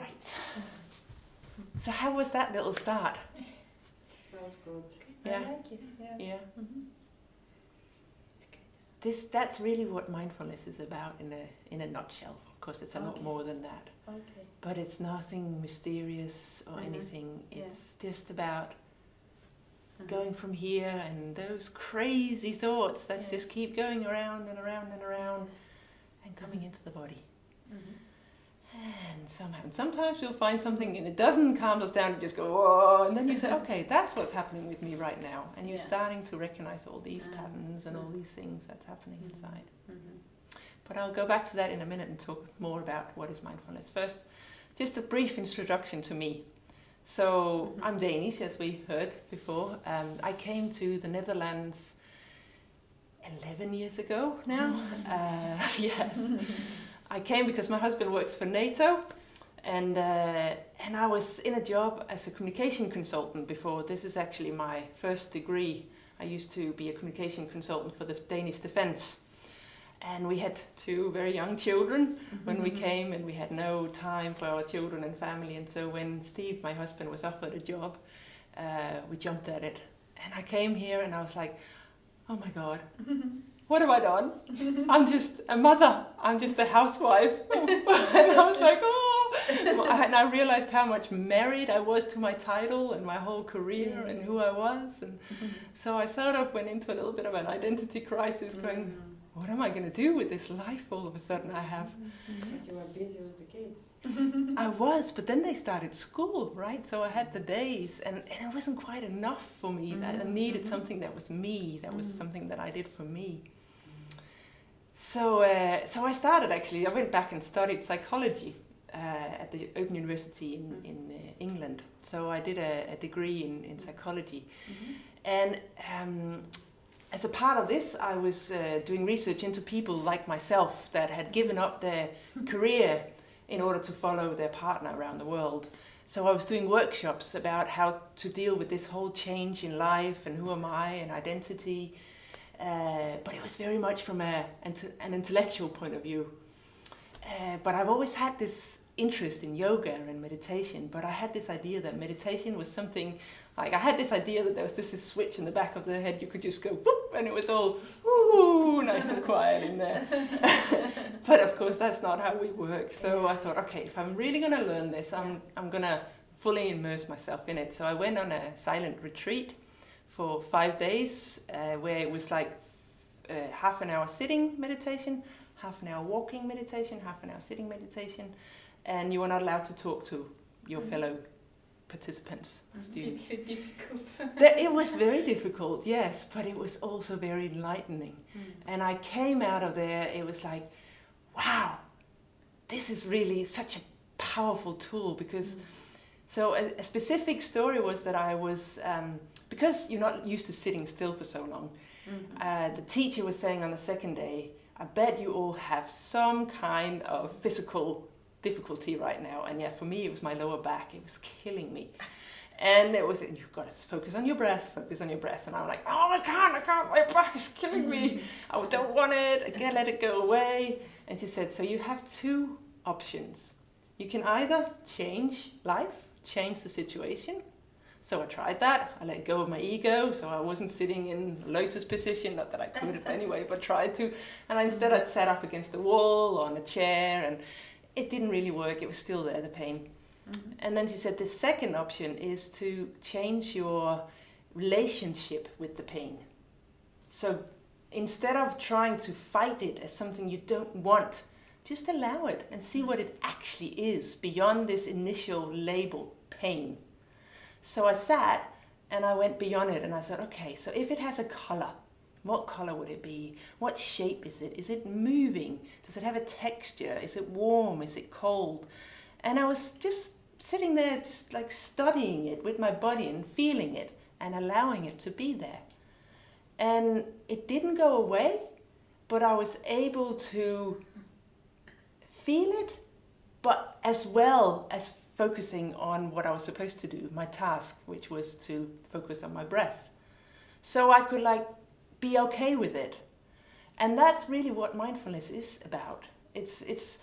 Right. So how was that little start? That was good. Yeah. I like it. Yeah. Yeah. Mm-hmm. It's good. That's really what mindfulness is about in a nutshell. Of course, it's a lot Okay. more than that. Okay. But it's nothing mysterious or anything. Yeah. It's just about going from here and those crazy thoughts that just keep going around and around and around and coming into the body. And sometimes you'll find something and it doesn't calm us down, you just go, whoa, and then you say, okay, that's what's happening with me right now. And you're starting to recognize all these patterns and all these things that's happening inside. But I'll go back to that in a minute and talk more about what is mindfulness. First, just a brief introduction to me. So I'm Danish, as we heard before. I came to the Netherlands 11 years ago now. Yes. I came because my husband works for NATO, and I was in a job as a communication consultant before. This is actually my first degree. I used to be a communication consultant for the Danish Defence. And we had 2 very young children when we came, and we had no time for our children and family. And so when Steve, my husband, was offered a job, we jumped at it. And I came here and I was like, oh my God, what have I done? I'm just a mother. I'm just a housewife. And I was like, oh. And I realized how much married I was to my title and my whole career and who I was. And so I sort of went into a little bit of an identity crisis going, what am I going to do with this life all of a sudden I have? But you were busy with the kids. I was, but then they started school, right? So I had the days, and it wasn't quite enough for me. I needed something that was me, that was something that I did for me. So I started actually, I went back and studied psychology at the Open University in England. So I did a degree in psychology. And as a part of this, I was doing research into people like myself that had given up their career in order to follow their partner around the world. So I was doing workshops about how to deal with this whole change in life and who am I and identity. But it was very much from an intellectual point of view. But I've always had this interest in yoga and meditation, but I had this idea that meditation was something, like I had this idea that there was just this switch in the back of the head, you could just go whoop, and it was all ooh, nice and quiet in there. But of course that's not how we work. So I thought, okay, if I'm really going to learn this, I'm going to fully immerse myself in it. So I went on a silent retreat for 5 days, where it was like half an hour sitting meditation, half an hour walking meditation, half an hour sitting meditation, and you were not allowed to talk to your fellow participants, students. It's difficult. It was very difficult, yes, but it was also very enlightening. And I came out of there, it was like, wow, this is really such a powerful tool, because so a specific story was that I was, because you're not used to sitting still for so long, the teacher was saying on the second day, I bet you all have some kind of physical difficulty right now. And yeah, for me, it was my lower back. It was killing me. And it was, you've got to focus on your breath. And I'm like, oh, I can't, my back is killing me. I don't want it, I can't let it go away. And she said, so you have 2 options. You can either change life, change the situation. So I tried that. I let go of my ego, so I wasn't sitting in lotus position, not that I could anyway, but tried to. And instead I'd sat up against the wall or on a chair, and it didn't really work. It was still there, the pain. And then she said the second option is to change your relationship with the pain. So instead of trying to fight it as something you don't want, just allow it and see what it actually is beyond this initial label, pain. So I sat and I went beyond it and I said, okay, so if it has a color, what color would it be? What shape is it? Is it moving? Does it have a texture? Is it warm? Is it cold? And I was just sitting there, just like studying it with my body and feeling it and allowing it to be there. And it didn't go away, but I was able to feel it, but as well as focusing on what I was supposed to do, my task, which was to focus on my breath. So I could be okay with it. And that's really what mindfulness is about. It's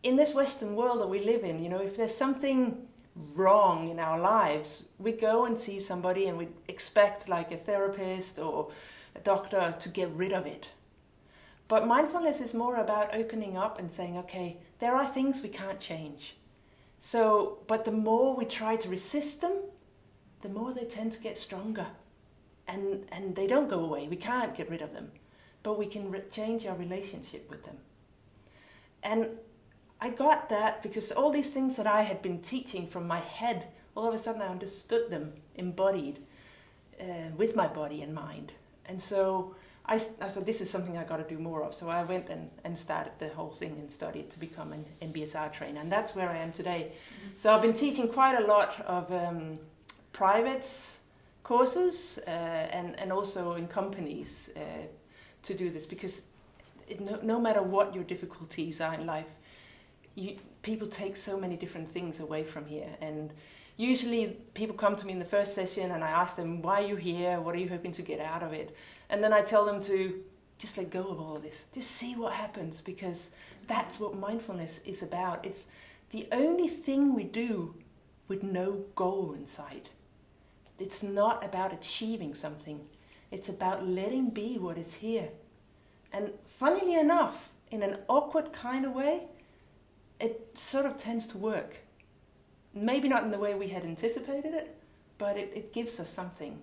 in this Western world that we live in, if there's something wrong in our lives, we go and see somebody and we expect like a therapist or a doctor to get rid of it. But mindfulness is more about opening up and saying, okay, there are things we can't change. But the more we try to resist them, the more they tend to get stronger. And they don't go away. We can't get rid of them. But we can change our relationship with them. And I got that because all these things that I had been teaching from my head, all of a sudden I understood them embodied with my body and mind. And so I thought, this is something I got to do more of. So I went and started the whole thing and studied to become an MBSR trainer. And that's where I am today. Mm-hmm. So I've been teaching quite a lot of private courses and also in companies to do this. Because no matter what your difficulties are in life, people take so many different things away from here. And usually people come to me in the first session and I ask them, why are you here? What are you hoping to get out of it? And then I tell them to just let go of all of this. Just see what happens, because that's what mindfulness is about. It's the only thing we do with no goal in sight. It's not about achieving something. It's about letting be what is here. And funnily enough, in an awkward kind of way, it sort of tends to work. Maybe not in the way we had anticipated it, but it gives us something.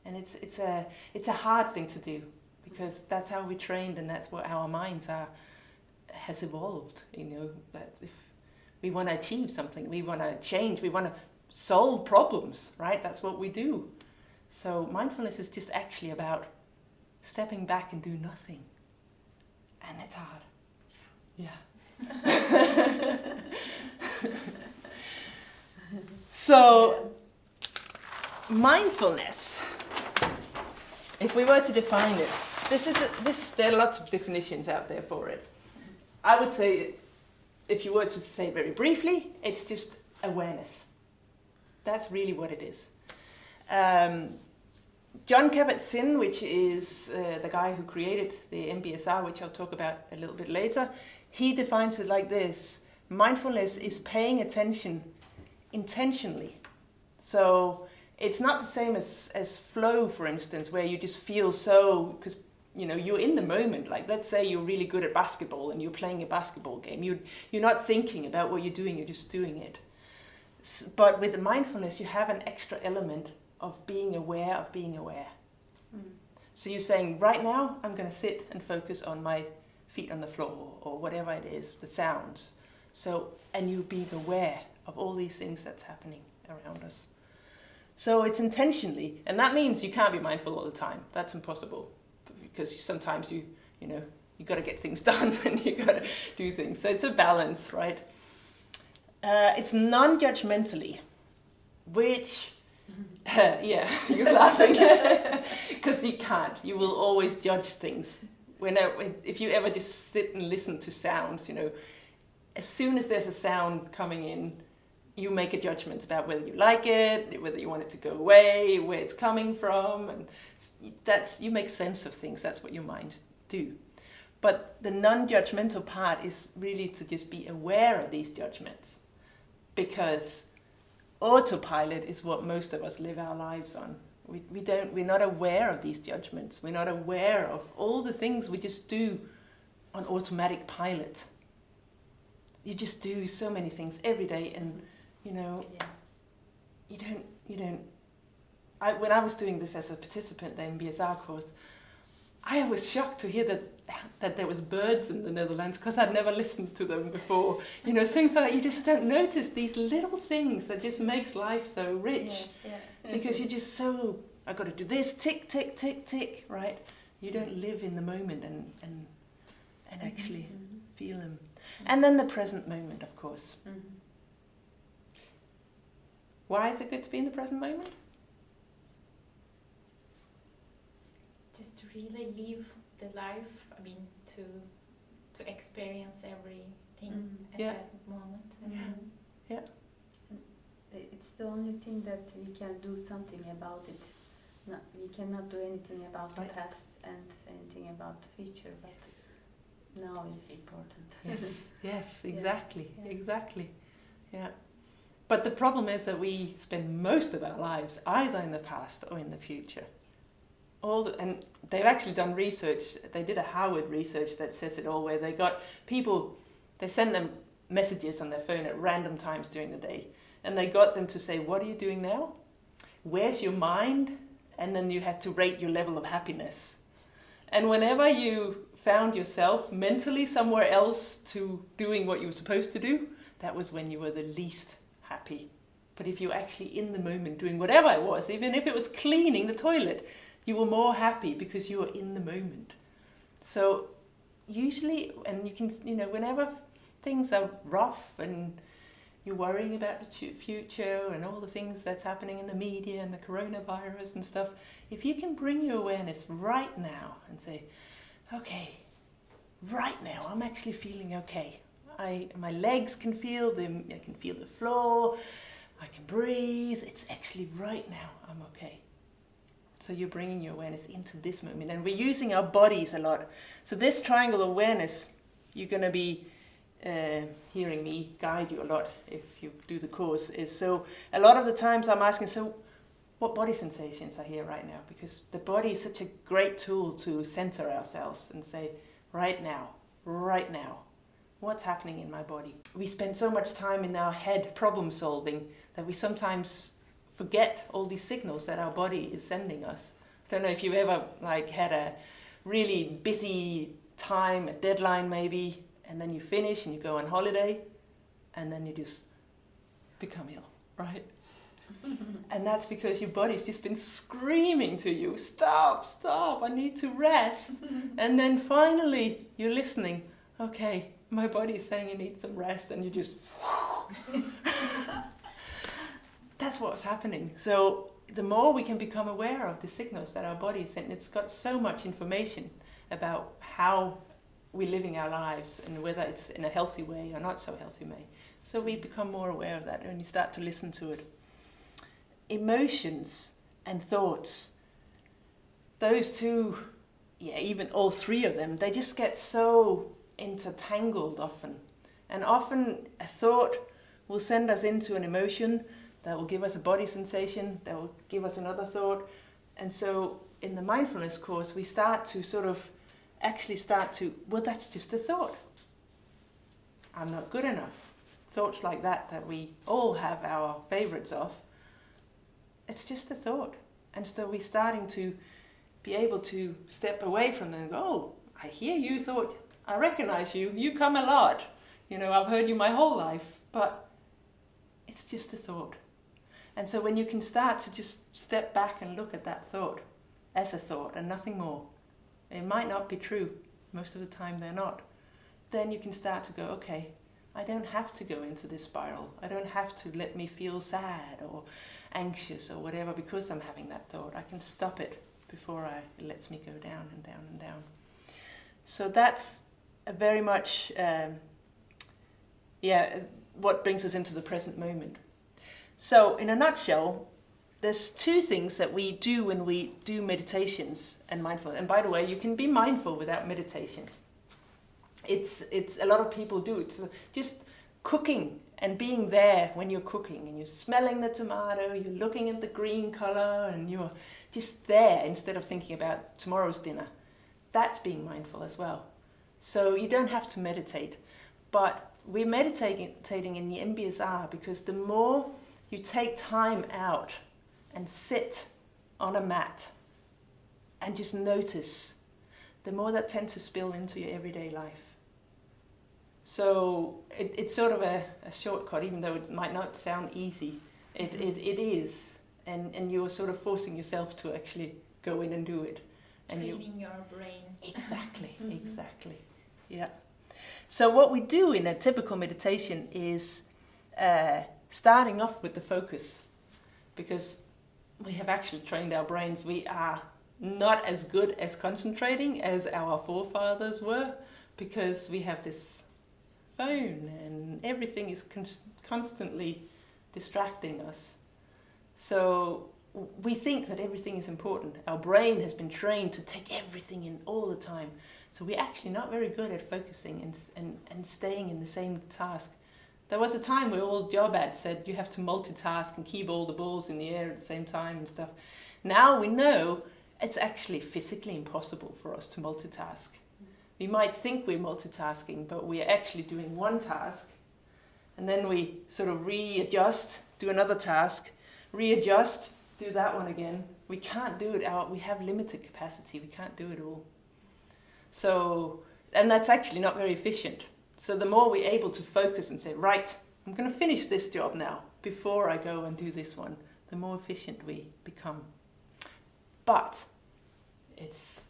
And it's a hard thing to do, because that's how we trained and that's what our minds has evolved. That if we want to achieve something, we want to change, we want to solve problems, right? That's what we do. So mindfulness is just actually about stepping back and do nothing. And it's hard. Yeah. So, mindfulness, if we were to define it, there are lots of definitions out there for it. I would say, if you were to say very briefly, it's just awareness. That's really what it is. John Kabat-Zinn, which is the guy who created the MBSR, which I'll talk about a little bit later, he defines it like this: mindfulness is paying attention intentionally. So it's not the same as flow, for instance, where you just feel because you're in the moment. Like, let's say you're really good at basketball and you're playing a basketball game. You're not thinking about what you're doing, you're just doing it. But with mindfulness, you have an extra element of being aware of being aware. Mm. So you're saying, right now, I'm going to sit and focus on my feet on the floor or whatever it is, the sounds. And you being aware of all these things that's happening around us. So it's intentionally, and that means you can't be mindful all the time. That's impossible, because sometimes you got to get things done and you got to do things. So it's a balance, right? It's non-judgmentally, which, yeah, you're laughing, because you can't. You will always judge things. If you ever just sit and listen to sounds, as soon as there's a sound coming in, you make a judgment about whether you like it, whether you want it to go away, where it's coming from, and you make sense of things. That's what your mind do. But the non-judgmental part is really to just be aware of these judgments, because autopilot is what most of us live our lives on. We're not aware of these judgments. We're not aware of all the things we just do on automatic pilot. You just do so many things every day, and you don't. When I was doing this as a participant, the MBSR course, I was shocked to hear that there was birds in the Netherlands, because I'd never listened to them before. Things like you just don't notice these little things that just makes life so rich. Yeah. Because you're just I got to do this, tick, tick, tick, tick, right? You don't live in the moment and actually feel them. And then the present moment, of course. Mm-hmm. Why is it good to be in the present moment? Just to really live the life, to experience everything at that moment. Mm-hmm. Yeah. It's the only thing that we can do something about it. We cannot do anything about the past and anything about the future, but now is important. Yes, yes, Yeah. exactly, Yeah. exactly. Yeah. But the problem is that we spend most of our lives either in the past or in the future. And they've actually done research. They did a Harvard research that says it all, where they got people, they send them messages on their phone at random times during the day, and they got them to say, what are you doing now? Where's your mind? And then you had to rate your level of happiness. And whenever you found yourself mentally somewhere else to doing what you were supposed to do, that was when you were the least happy. But if you were actually in the moment doing whatever it was, even if it was cleaning the toilet, you were more happy because you were in the moment. So usually, and you can, whenever things are rough and you're worrying about the future and all the things that's happening in the media and the coronavirus and stuff, if you can bring your awareness right now and say, okay, right now I'm actually feeling okay. My legs can feel them, I can feel the floor, I can breathe, it's actually right now I'm okay. So you're bringing your awareness into this moment, and we're using our bodies a lot. So this triangle awareness, you're going to be hearing me guide you a lot if you do the course, is so a lot of the times I'm asking, so what body sensations are here right now? Because the body is such a great tool to center ourselves and say, right now, what's happening in my body? We spend so much time in our head problem solving that we sometimes forget all these signals that our body is sending us. I don't know if you've ever had a really busy time, a deadline maybe, and then you finish and you go on holiday, and then you just become ill, right? And that's because your body's just been screaming to you, stop, I need to rest. And then finally you're listening, okay, my body is saying you need some rest, and you just that's what's happening. So the more we can become aware of the signals that our body is sending, it's got so much information about how we're living our lives and whether it's in a healthy way or not so healthy way. So we become more aware of that and we start to listen to it. Emotions and thoughts, those two, even all three of them, they just get so intertangled often. And often a thought will send us into an emotion that will give us a body sensation, that will give us another thought. And so in the mindfulness course, we start to well, that's just a thought. I'm not good enough. Thoughts like that we all have our favorites of. It's just a thought. And so we're starting to be able to step away from them and go, oh, I hear you thought, I recognize you, you come a lot. I've heard you my whole life, but it's just a thought. And so when you can start to just step back and look at that thought as a thought and nothing more, it might not be true, most of the time they're not, then you can start to go, okay, I don't have to go into this spiral. I don't have to let me feel sad or anxious or whatever because I'm having that thought. I can stop it before it lets me go down and down and down. So that's a very much, what brings us into the present moment. So in a nutshell, there's two things that we do when we do meditations and mindfulness. And by the way, you can be mindful without meditation. It's a lot of people do it. So just cooking and being there when you're cooking and you're smelling the tomato, you're looking at the green color and you're just there instead of thinking about tomorrow's dinner. That's being mindful as well. So you don't have to meditate, but we're meditating in the MBSR because the more you take time out and sit on a mat and just notice, the more that tends to spill into your everyday life. So it's sort of a shortcut, even though it might not sound easy. It is. And you're sort of forcing yourself to actually go in and do it. And training your brain. Exactly, exactly. Yeah. So what we do in a typical meditation is starting off with the focus, because we have actually trained our brains. We are not as good as concentrating as our forefathers were, because we have this phone and everything is constantly distracting us. So we think that everything is important. Our brain has been trained to take everything in all the time. So we're actually not very good at focusing and staying in the same task. There was a time where all job ads said you have to multitask and keep all the balls in the air at the same time and stuff. Now we know it's actually physically impossible for us to multitask. We might think we're multitasking, but we're actually doing one task, and then we sort of readjust, do another task, readjust, do that one again. We can't do it out. We have limited capacity. We can't do it all. So, and that's actually not very efficient. So the more we're able to focus and say, right, I'm going to finish this job now before I go and do this one, the more efficient we become. But it's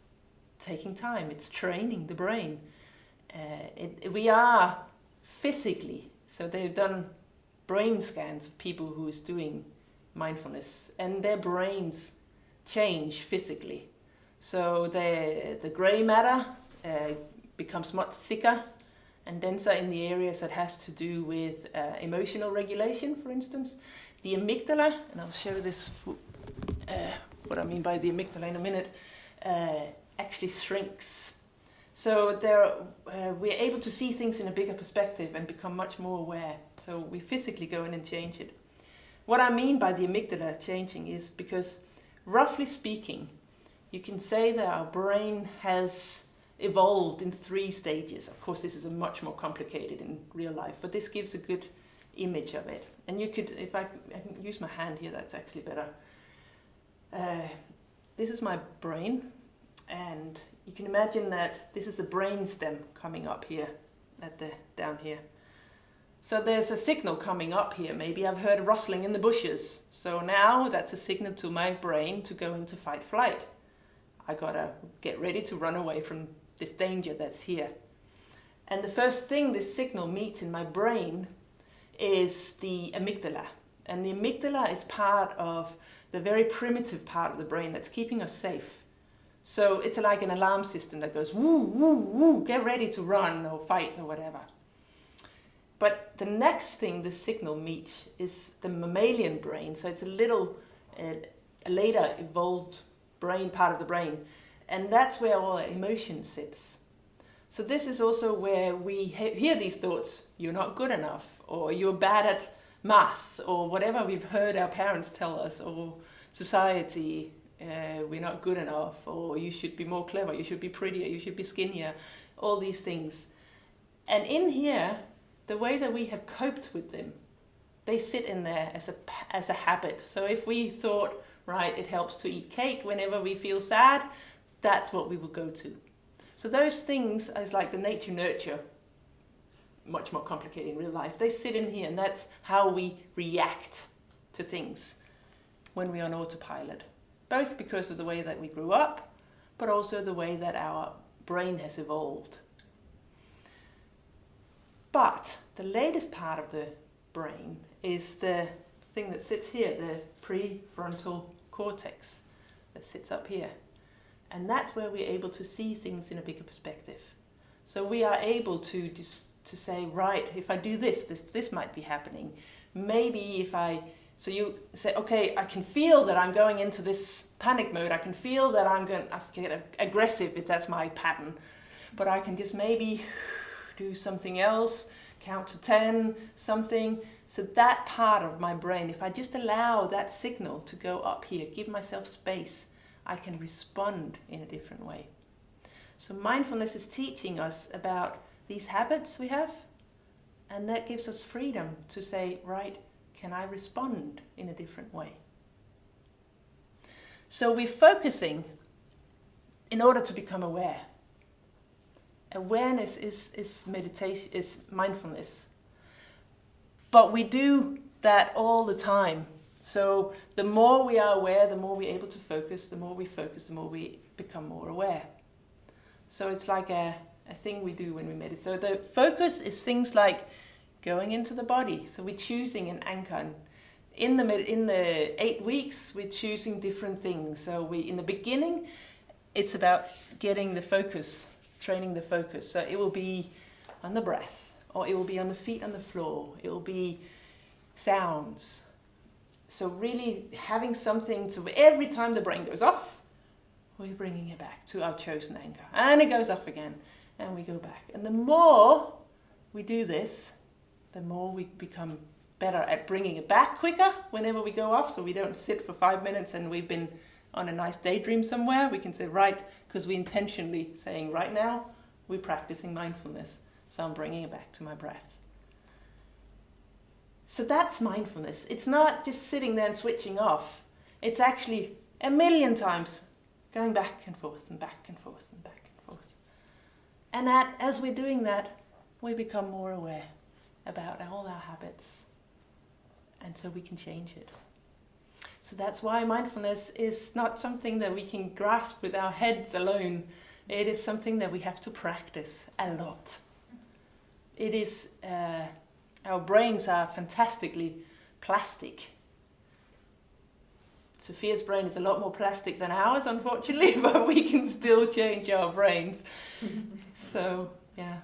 taking time. It's training the brain. We are physically, so they've done brain scans of people who is doing mindfulness, and their brains change physically. So the grey matter becomes much thicker and denser in the areas that has to do with emotional regulation, for instance. The amygdala, and I'll show this what I mean by the amygdala in a minute, actually shrinks. So we're able to see things in a bigger perspective and become much more aware. So we physically go in and change it. What I mean by the amygdala changing is because, roughly speaking, you can say that our brain has evolved in 3 stages. Of course, this is a much more complicated in real life, but this gives a good image of it. And you could, if I can use my hand here, that's actually better. This is my brain, and you can imagine that this is the brain stem coming up here, down here. So there's a signal coming up here. Maybe I've heard rustling in the bushes. So now that's a signal to my brain to go into fight flight. I gotta get ready to run away from this danger that's here. And the first thing this signal meets in my brain is the amygdala. And the amygdala is part of the very primitive part of the brain that's keeping us safe. So it's like an alarm system that goes, woo, woo, woo, get ready to run or fight or whatever. But the next thing the signal meets is the mammalian brain. So it's a little later evolved brain, part of the brain. And that's where all our emotion sits. So this is also where we hear these thoughts, you're not good enough, or you're bad at math, or whatever we've heard our parents tell us, or society, we're not good enough, or you should be more clever, you should be prettier, you should be skinnier, all these things. And in here, the way that we have coped with them, they sit in there as a habit. So if we thought, right, it helps to eat cake whenever we feel sad, that's what we would go to. So those things is like the nature-nurture, much more complicated in real life. They sit in here, and that's how we react to things when we're on autopilot. Both because of the way that we grew up, but also the way that our brain has evolved. But the latest part of the brain is the thing that sits here, the prefrontal cortex that sits up here. And that's where we're able to see things in a bigger perspective. So we are able to say, right, if I do this might be happening. Maybe so you say, okay, I can feel that I'm going into this panic mode. I can feel that I get aggressive if that's my pattern. But I can just maybe do something else, count to 10, something. So that part of my brain, if I just allow that signal to go up here, give myself space, I can respond in a different way. So mindfulness is teaching us about these habits we have, and that gives us freedom to say, right, can I respond in a different way? So we're focusing in order to become aware. Awareness is meditation, is mindfulness. But we do that all the time. So the more we are aware, the more we're able to focus. The more we focus, the more we become more aware. So it's like a thing we do when we meditate. So the focus is things like going into the body. So we're choosing an anchor. And in the 8 weeks, we're choosing different things. So in the beginning, it's about getting the focus, training the focus. So it will be on the breath, or it will be on the feet on the floor. It will be sounds. So really having something to, every time the brain goes off, we're bringing it back to our chosen anchor. And it goes off again, and we go back. And the more we do this, the more we become better at bringing it back quicker whenever we go off, so we don't sit for 5 minutes and we've been on a nice daydream somewhere. We can say, right, because we intentionally saying, right now, we're practicing mindfulness, so I'm bringing it back to my breath. So that's mindfulness. It's not just sitting there and switching off. It's actually a million times going back and forth and back and forth and back and forth. And as we're doing that, we become more aware about all our habits. And so we can change it. So that's why mindfulness is not something that we can grasp with our heads alone. It is something that we have to practice a lot. It is... our brains are fantastically plastic. Sophia's brain is a lot more plastic than ours, unfortunately, but we can still change our brains. So, yeah.